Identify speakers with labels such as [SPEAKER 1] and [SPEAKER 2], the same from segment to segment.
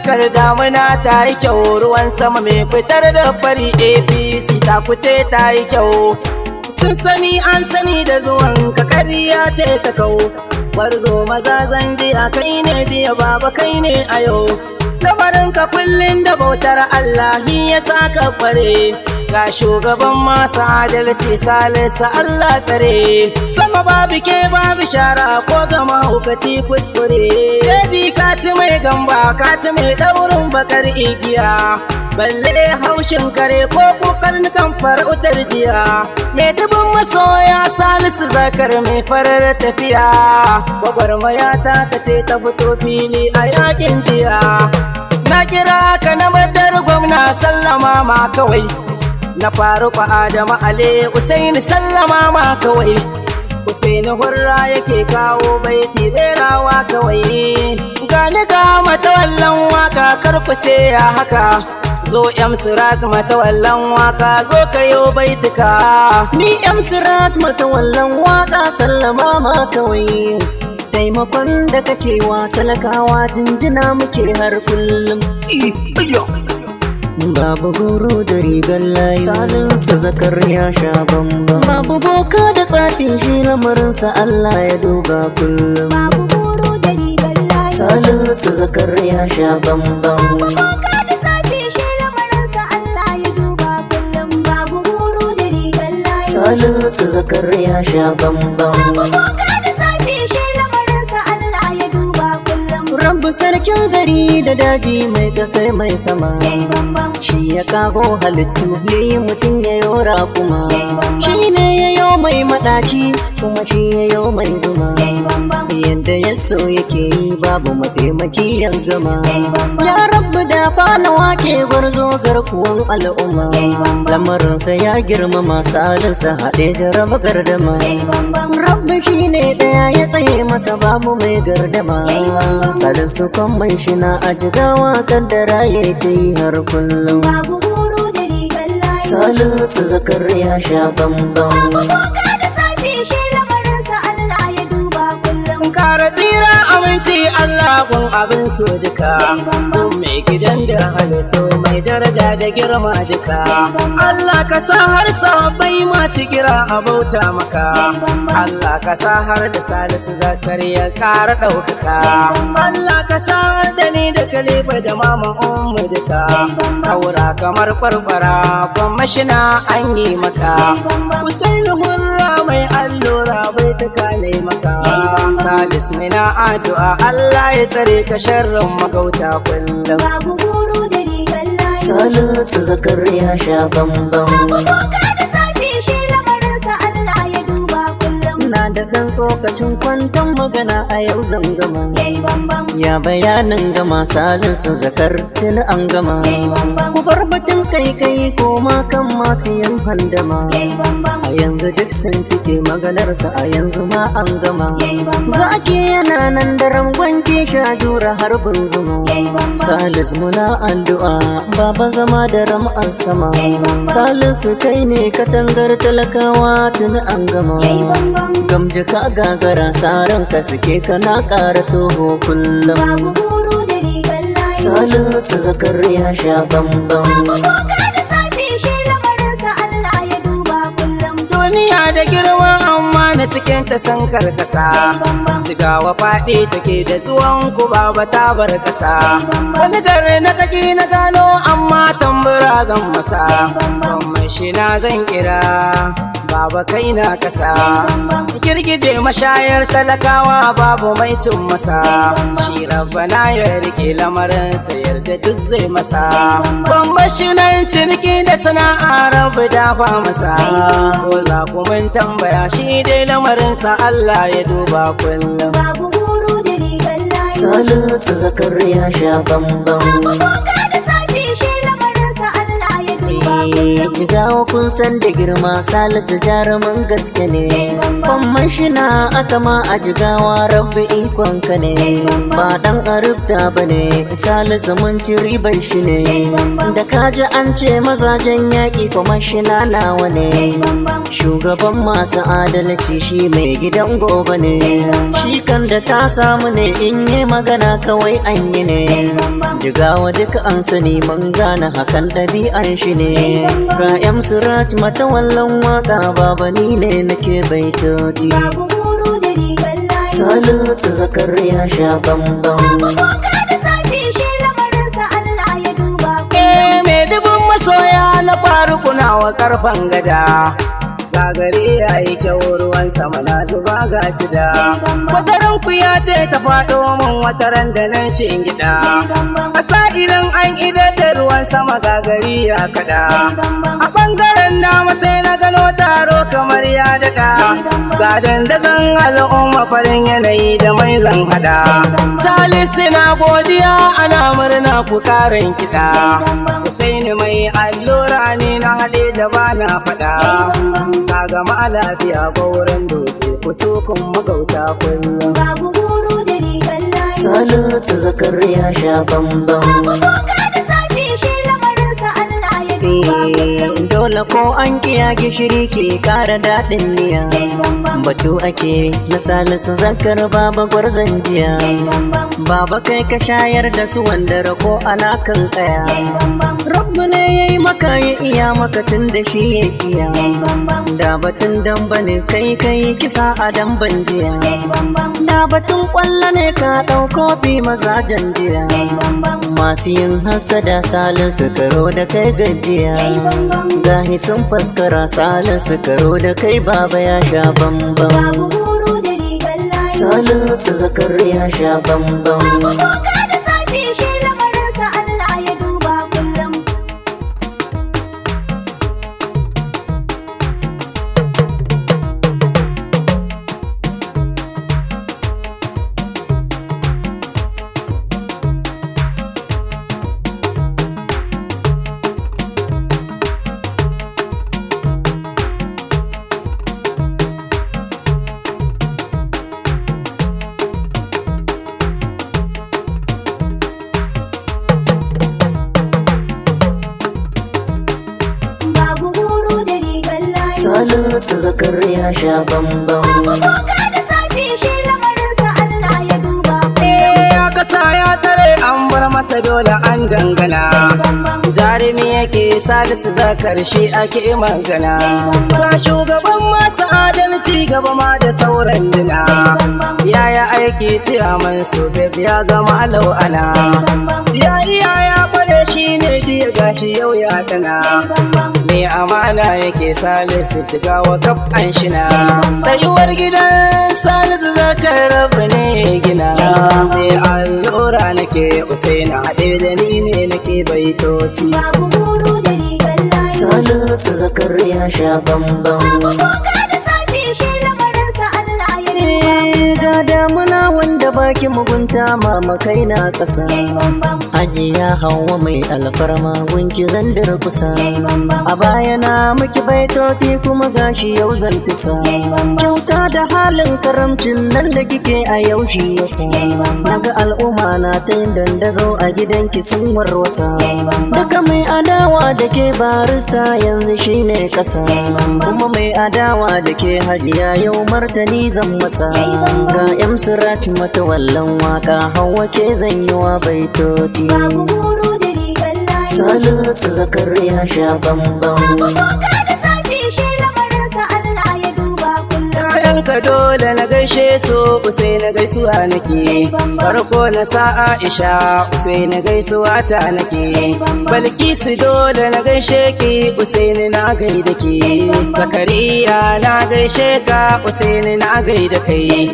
[SPEAKER 1] kakar damuna ta yi kyau, ruwan sama mai fitar da fari APC ta kuce ta yi kyau. Sun sani an sani da zuwan kakariya ce ta kau. Barzo maza zan jiya kai ne jiya baba kai ne a yau. Lamarin ka kullum da bautar Allah ya saka kware. Ga shugaban masu adalci Salisu Allah tsare. Sama babu ke babu shara ko gama hukaci kuskure. Keji kati mai gamba kati mai daurin bakar igiya. Balle haushin kare ko kukan kan farautar jiya. Mai dubin masoya Salisu Zakar mai farar tafiya. Gwagwarmaya ta kace ta fito fili a yakin jiya. Na kira ka na madar gwamna sallama ma kawai. Na Faruku Adamu Ali Usaini sallama ma kawai. Usaini hurra yake kawo baiti berawa kawai. Gani ga matawallan waka karkuce ya haka. Zo Sirat matawallan waka zo kayo baituka.
[SPEAKER 2] Ni Sirat matawallan waka sallama ma kawai. Taimakon da kake wa talakawa jinjina muke har kullum. Babu goro da rigar layi Salisu Zakar ya sha bambam. Babu boka da tsafin shi lamarinsa Allah ya duba kullum.
[SPEAKER 3] Babu goro da rigar layi
[SPEAKER 2] Salisu Zakar ya sha bambam.
[SPEAKER 3] Babu boka da tsafin shi lamarinsa Allah ya duba kullum. Babu goro da rigar layi
[SPEAKER 2] Salisu Zakar ya sha bambam.
[SPEAKER 3] Babu boka da tsafin shi lamarinsa Allah ya duba kullum.
[SPEAKER 2] Rabbu sarkin gari da daji mai kasai mai sama.
[SPEAKER 3] Yayi bambam
[SPEAKER 2] Shi ya kago halittu yayi mutum ya yora kuma.
[SPEAKER 3] Yayi bambam
[SPEAKER 2] Shi ne ya yo mai madaci kuma shi ya yo mai zuma.
[SPEAKER 3] Yayi bambam
[SPEAKER 2] Yadda ya so yake yi babu mataimaki ya gama.
[SPEAKER 3] Yayi bambam
[SPEAKER 2] Ya rabbu da fana wake gwarzo garkuwan al'umma.
[SPEAKER 3] Yayi bambam
[SPEAKER 2] Lamarinsa ya girmama Salisu haɗe da raba gardama.
[SPEAKER 3] Yayi bambam
[SPEAKER 2] Rabbi shi ne ɗaya ya tsaye masa babu mai gardama.
[SPEAKER 3] Yayi bambam
[SPEAKER 2] Salisu kan mai shi na ajigawa kaddara ya ta yi har kullum.
[SPEAKER 3] Babu goro da rigar layi
[SPEAKER 2] Salisu Zakar ya sha bambam.
[SPEAKER 3] Babu boka da tsafin shi lamarinsa Allah ya duba kullum.
[SPEAKER 1] Kara tsira aminci Allah kun abin so duka.
[SPEAKER 3] Yayi bambam
[SPEAKER 1] Mai gidan da halittu mai daraja da girma duka.
[SPEAKER 3] Yayi bambam
[SPEAKER 1] Allah ka sa har sahabbai masu kira a bauta maka.
[SPEAKER 3] Yayi bambam
[SPEAKER 1] Allah ka sa har da Salisu Zakar ya ƙara ɗaukaka.
[SPEAKER 3] Yayi bambam
[SPEAKER 1] Allah ka sa har da ni da Khalifa da mama ummu duka.
[SPEAKER 3] Yayi bambam
[SPEAKER 1] Kaura kamar kwarkwara gwamashina an yi maka.
[SPEAKER 3] Yayi bambam
[SPEAKER 1] Husaini hurra mai allura bai ta kale maka.
[SPEAKER 3] Yayi bambam
[SPEAKER 1] Salis mina addu'a Allah ya tsare ka sharrin magauta kullum.
[SPEAKER 3] Babu goro da rigar layi
[SPEAKER 2] Salisu Zakar ya sha bambam.
[SPEAKER 3] Babu boka da tsafin shi lamarinsa Allah ya duba kullum.
[SPEAKER 2] Na da ɗan tsokacin kwanton magana a yau zan gama.
[SPEAKER 3] Yayi bambam
[SPEAKER 2] Ya bayanin gama Salisu Zakar tuni an gama.
[SPEAKER 3] Yayi bambam
[SPEAKER 2] Ku bar batun kai koma kan masu yin handama.
[SPEAKER 3] Yayi bambam
[SPEAKER 2] A yanzu duk sun cike maganarsa a yanzu ma an gama.
[SPEAKER 3] Yayi bambam
[SPEAKER 2] Zaki yana nan da rangwanke sha jura harbin zuma.
[SPEAKER 3] Yayi bambam
[SPEAKER 2] Salis muna addu'a baba zama da ram'ar sama.
[SPEAKER 3] Yayi bambam
[SPEAKER 2] Salisu kai ne katangar talakawa tuni an gama.
[SPEAKER 3] Yayi bambam
[SPEAKER 2] Gamji ka gagara saran ka suke kana ƙara toho kullum.
[SPEAKER 3] Babu goro da rigar layi
[SPEAKER 2] Salisu Zakar ya sha bambam.
[SPEAKER 3] Babu boka da tsafin shi lamarinsa Allah ya duba kullum.
[SPEAKER 1] Duniya da girma amma na cikin ta san karkasa.
[SPEAKER 3] Yayi bambam
[SPEAKER 1] Jigawa faɗi take da zuwan ku baba ta bar kasa.
[SPEAKER 3] Yayi bambam
[SPEAKER 1] Wani gari na kaki na gano amma tambura zan masa.
[SPEAKER 3] Yayi bambam
[SPEAKER 1] Gwamman shi na zan kira baba kai na kasa.
[SPEAKER 3] Yayi bambam
[SPEAKER 1] Girgije mashayar talakawa babu mai cin masa. Shi rabbana ya rike lamarin sayar da duk zai masa. Gwamman shi nan ciniki da sana'a rabu dafa masa. Ko za ku mun tambaya shi dai lamarinsa Allah ya duba kullum.
[SPEAKER 3] Babu goro da rigar layi
[SPEAKER 2] Salisu Zakar ya sha bambam.
[SPEAKER 3] Babu boka da tsafin shi lamarinsa Allah ya duba kullum.
[SPEAKER 2] Jigawa kun san da girma Salisu jarumin gaske ne. Kwamman shi na aka ma a Jigawa rabbi ikon ka ne. Ba dan arubta ba ne Salisu mun ci ribar shi ne. Da kaji an ce mazajen yaƙi kwamman shi na nawa ne. Shugaban masu adalci shi mai gidan gobe ne. Shi kan da ta samu ne in yi magana kawai an yi ne. Jigawa duka an sani mun gane hakan ɗabi'an shi ne. Ga M Suraj matawallan waka baba ni ne nake baitoti. Salisu Zakariya sha bambam.
[SPEAKER 1] Mai dubin masoya na faruku nawa karfan gada. Gagare ya yi kyau ruwan sama na zuba ga cida. Wataran ku ya ce ta faɗo min wataran da nan gida. A sa'irin an idar da ruwan sama gagari ya kada. A ɓangaren dama sai na gano taro kamar ya daɗa. Ga dandagan al'umma farin yanayi da mai zan hada. Salisu na godiya ana murna ku karin kiɗa. Husaini mai allura ne na haɗe da bana faɗa. Ka gama lafiya gauran dutse ku so kun magauta kullum.
[SPEAKER 3] Babu guru da rigar layi.
[SPEAKER 2] Salisu Zakariya sha bambam. Dole ko an kiya gishiri ke kara daɗin miya. Batu ake na Salisu Zakar baba gwarzon jiya. Baba kai ka shayar da su wanda rako alakan kaya. Rabbu ne ya yi maka ya iya maka tun da shi ya kiya. Da batun damba ne kai kisa a damban jiya. Da batun kwallo ne ka ɗauko fi mazajen jiya. Masu yin hasada Salisu karo da kai gajiya. Gahi sun faskara Salisu karo da kai baba ya sha bambam. Salisu Zakariya sha bambam. Salisu Zakariya sha bambam.
[SPEAKER 1] Ya kasa ya tsare an bar masa dole an dangana. Jarumi yake Salisu Zakar shi ake magana. Ga shugaban masu adalci gaba ma da sauran dina. Yaya aiki ciyaman su ya gama lau'ana. Ya iya ya kware shi ne diya gashi yau ya tana. Mai amana yake Salisu Jigawa kaf an shina. Tsayuwar gidan Salisu Zakar rabu ne gina. Mai allura nake Usaina haɗe da ni ne nake baitoci.
[SPEAKER 2] Salisu Zakariya sha bambam. Ga damuna wanda baki mugunta mama kai na ƙasa. Hajiya Hauwa mai alfarma gunki zandar kusa. A baya na miki baitoti kuma gashi yau zan tisa. Kyauta da halin karamcin nan da kike a yau shi yasa. Naga al'umma na ta yin dandazo a gidanki sun warwasa. Daga mai adawa da ke barista yanzu shine ƙasa. Kuma mai adawa da ke hajiya yau martani zan masa. Ga M Suraj matawallan waka Hauwa ke zanyiwa baitoti. Salisu Zakariya sha bambam.
[SPEAKER 1] Ka dole na gaishe su Usai na gaisuwa nake. Farko na sa Aisha Usai na gaisuwa ta nake. Balkisu dole na gaishe ki Usai na gaida ki. Zakariya na gaishe ka Usai na gaida kai.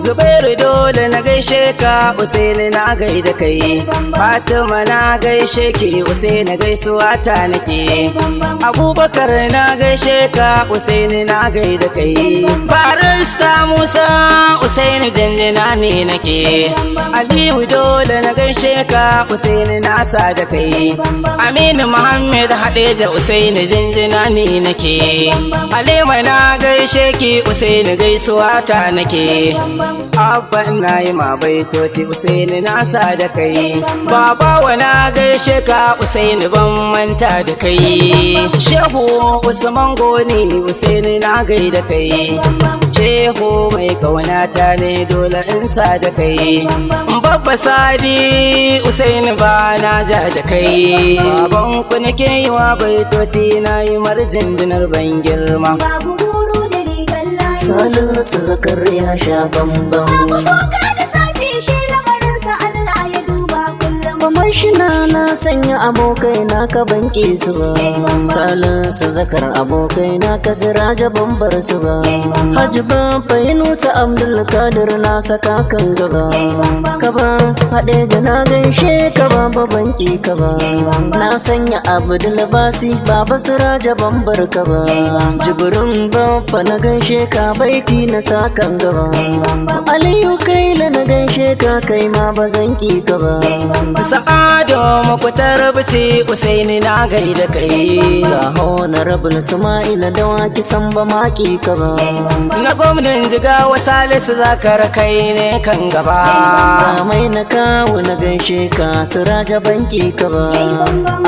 [SPEAKER 1] Zubairu dole na gaishe ka Usai na gaida kai. Fatima na gaishe ki Usai na gaisuwa ta nake. Abubakar na gaishe ka Usai na gaida kai. Barista Musa Usaini jinjina ne nake. Aliyu dole na gaishe ka Usaini na sa da kai. Aminu Muhammad Hadeja Usaini jinjina ne nake. Halima na gaishe ki Usaini gaisuwa ta nake. Abba na yi ma baitoti Usaini na sa da kai. Baba wa na gaishe ka Usaini ban manta da kai. Shehu Usman Goni Usaini na gaida kai. Shehu mai kaunata ne dole in sa da kai. Babba Sadi Usaini ba na ja da kai. Baban ku nake yi wa baitoti na yi marjin dinar ban girma.
[SPEAKER 3] Babu guru da rigar layi.
[SPEAKER 2] Salisu Zakariya sha bambam.
[SPEAKER 3] Babu boka da tsafi shi lamarinsa Allah ya duba kullum.
[SPEAKER 2] Kamar shi na sanya abokai na ka banke su ba. Salisu Zakar abokai na ka siraja bambar su ba. Hajji Baffa Yunusa Abdulkadir na saka kan gaba. Ka ba haɗe da na gaishe ka ba banki ka ba. Na sanya Abdul Basi baba siraja bambar ka ba. Jibrin Baffa na gaishe ka baiti na sakan gaba. Aliyu Kaila na gaishe ka kai ma ba zan ki ka ba.
[SPEAKER 1] Sa'ado makutar bici Usaini na gaida kai.
[SPEAKER 2] Ga Honorable Ismaila Dawaki san ba maki ka ba.
[SPEAKER 1] Na gwamnan Jigawa Salisu Zakar kai ne kan gaba.
[SPEAKER 2] Ga mai na kawo na gaishe ka siraja banki ka ba.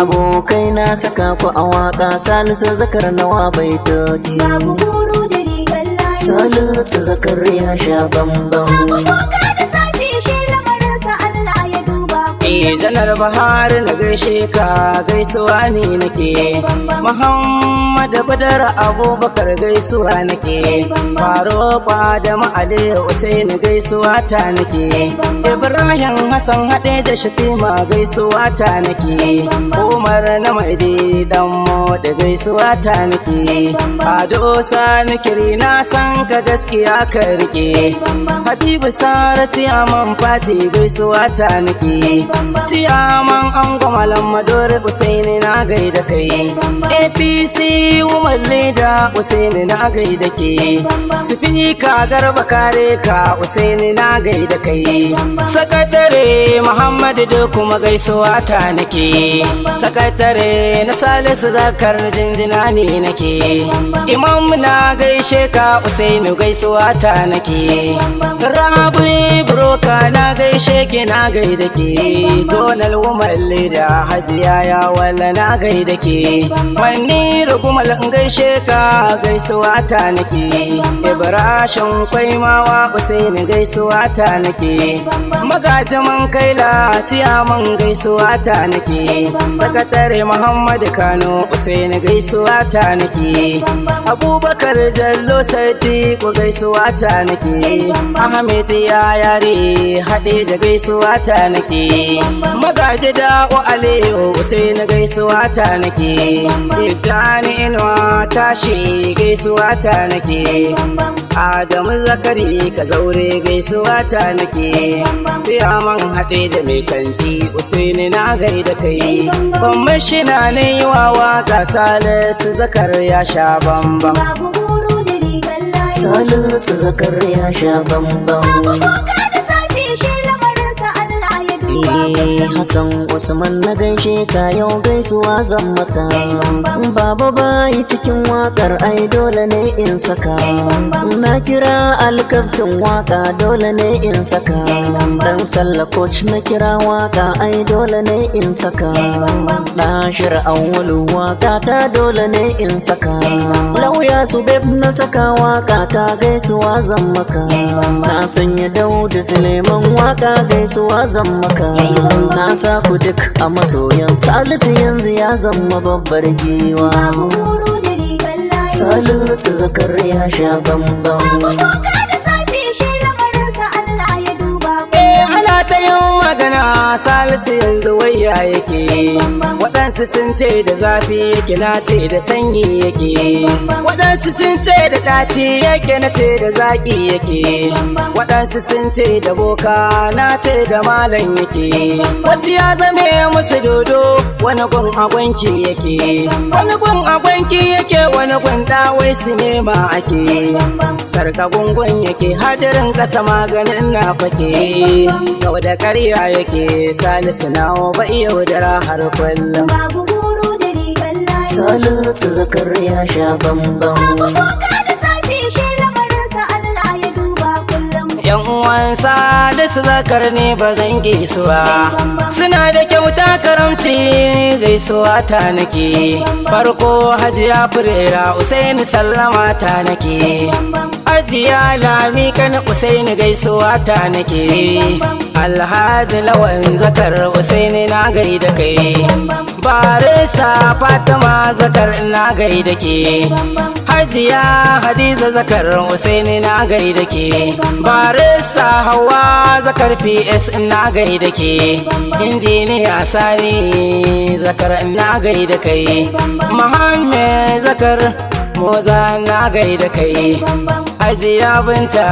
[SPEAKER 2] Abokai na saka ku a waka Salisu Zakar nawa baitoti.
[SPEAKER 3] Babu guru da rigar layi.
[SPEAKER 2] Salisu Zakariya sha bambam.
[SPEAKER 3] Babu boka da tsafi shi lamarinsa Allah ya duba kullum.
[SPEAKER 1] Janar Bahari na gaishe ka gaisuwa ne nake. Muhammad Badar Abubakar gaisuwa nake. Faruqa da Ma'ali Usaini gaisuwa ta nake. Ibrahim Hassan haɗe da Shatima gaisuwa ta nake. Umar na Maidi Danmo da gaisuwa ta nake. Ado Sani Kiri na san ka gaskiya ka rike. Habibu Sara Ciyaman Fati gaisuwa ta nake. Ciyaman Ango Malam Madore Usaini na gaida kai. APC Umar Leda Usaini na gaida ke. Sifika Garba Kare ka Usaini na gaida kai. Sakatare Muhammad da kuma gaisuwa ta nake. Sakatare na Salisu Zakar jinjina ne nake. Imam na gaishe ka Usaini gaisuwa ta nake. Rabi Broka na gaishe ki na gaida ke. Donal Umar Leda Hajiya ya wala na gaida ke. Maniru kuma gaishe ka gaisuwa ta nake. Ibrahim Kwaimawa Usaini gaisuwa ta nake. Magajiman Kaila Ciyaman gaisuwa ta nake. Sakatare Muhammad Kano Usaini gaisuwa ta nake. Abubakar Jallo Sadiku gaisuwa ta nake. Ahmed ya yare haɗe da gaisuwa ta nake. Magaji da Aliyu Usaini gaisuwa ta nake. Ibrahim Inuwa tashi gaisuwa ta nake. Adamu Zakari ka zaure gaisuwa ta nake. Ciyaman haɗe da mai kanti Usaini na gaida kai. Kwamishina ne yi wa waka Salisu Zakar ya sha bambam.
[SPEAKER 3] Babu guru da rigar layi.
[SPEAKER 2] Salisu Zakariya sha bambam.
[SPEAKER 3] Babu boka da tsafi shi lamarinsa Allah ya duba kullum.
[SPEAKER 2] Hassan Usman na gaishe ka yau gaisuwa zan maka. Baba bayi cikin wakar ai dole ne in saka. Na kira alkaftin waka dole ne in saka. Dan Sallah coach na kira waka ai dole ne in saka. Dashir Awwalu waka ta dole ne in saka. Lauya Subeb na saka waka ta gaisuwa zan maka. Na sanya Dauda Suleiman waka gaisuwa zan maka. Na sa ku duk a masoyan Salisu yanzu ya zama babbar giwa.
[SPEAKER 3] Babu guru da rigar layi.
[SPEAKER 2] Salisu Zakariya sha bambam.
[SPEAKER 3] Babu boka da tsafi shi lamarinsa Allah ya duba kullum.
[SPEAKER 1] Ana ta yin magana magana Salisu yanzu waya yake, waɗansu sun ce da zafi yake na ce da sanyi yake, waɗansu sun ce da ɗaci yake na ce da zaƙi yake, waɗansu sun ce da boka na ce da malam yake, wasu ya zame musu dodo wani gun agwanki yake, wani gun agwanki yake, wani gun ɗawai su nema ake, sarka gungun yake hadarin ƙasa maganin na fake, yau da ƙarya yake Salisu na ba yau da har kullum.
[SPEAKER 3] Babu guru da rigar layi.
[SPEAKER 2] Salisu zakar ya sha bambam.
[SPEAKER 3] Babu boka da zafi shi lamarinsa Allah ya duba kullum.
[SPEAKER 1] Yan uwan Salisu zakar ne ba zan gaisuwa, suna da kyauta karamci gaisuwa ta nake, farko Hajiya Furera Usaini sallama ta nake, Hajiya Lami kan Usaini gaisuwa ta nake, Alhaji Lawan zakar Usaini na gaida kai, Barisa Fatima zakar na gaida ke, Hajiya Hadiza zakar Usaini na gaida ke, Barista Hawa zakar PS na gaida ke, Injiniya Sani zakar na gaida kai, Muhammad zakar Moza na gaida kai, Hajiya Binta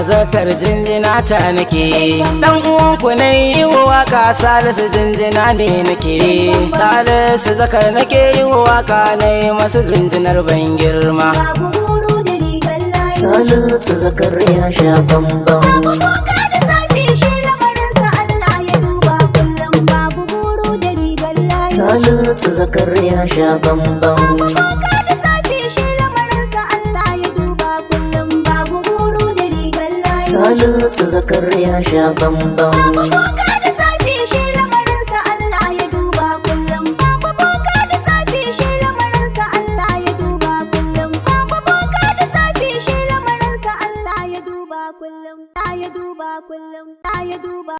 [SPEAKER 1] zakar jinjina ta nake, dan uwanku ne yi waka Salisu jinjina ne nake, Salisu zakar nake yi waka ne masu jinjinar ban girma.
[SPEAKER 3] Babu guru da rigar layi.
[SPEAKER 2] Salisu zakar ya sha bambam.
[SPEAKER 3] Babu boka da zafi shi lamarinsa Allah ya duba kullum. Babu guru da rigar layi.
[SPEAKER 2] Salisu zakar ya sha bambam.
[SPEAKER 3] Boka da zafi shi lamarinsa Allah ya duba kullum. Babu guru da rigar layi.
[SPEAKER 2] Salisu zakar ya sha bambam.
[SPEAKER 3] Boka da zafi shi lamarinsa Allah ya duba kullum. Babu boka da zafi shi lamarinsa Allah ya duba kullum. Babu boka da zafi shi lamarinsa Allah ya duba kullum. Ya duba kullum. Ya duba.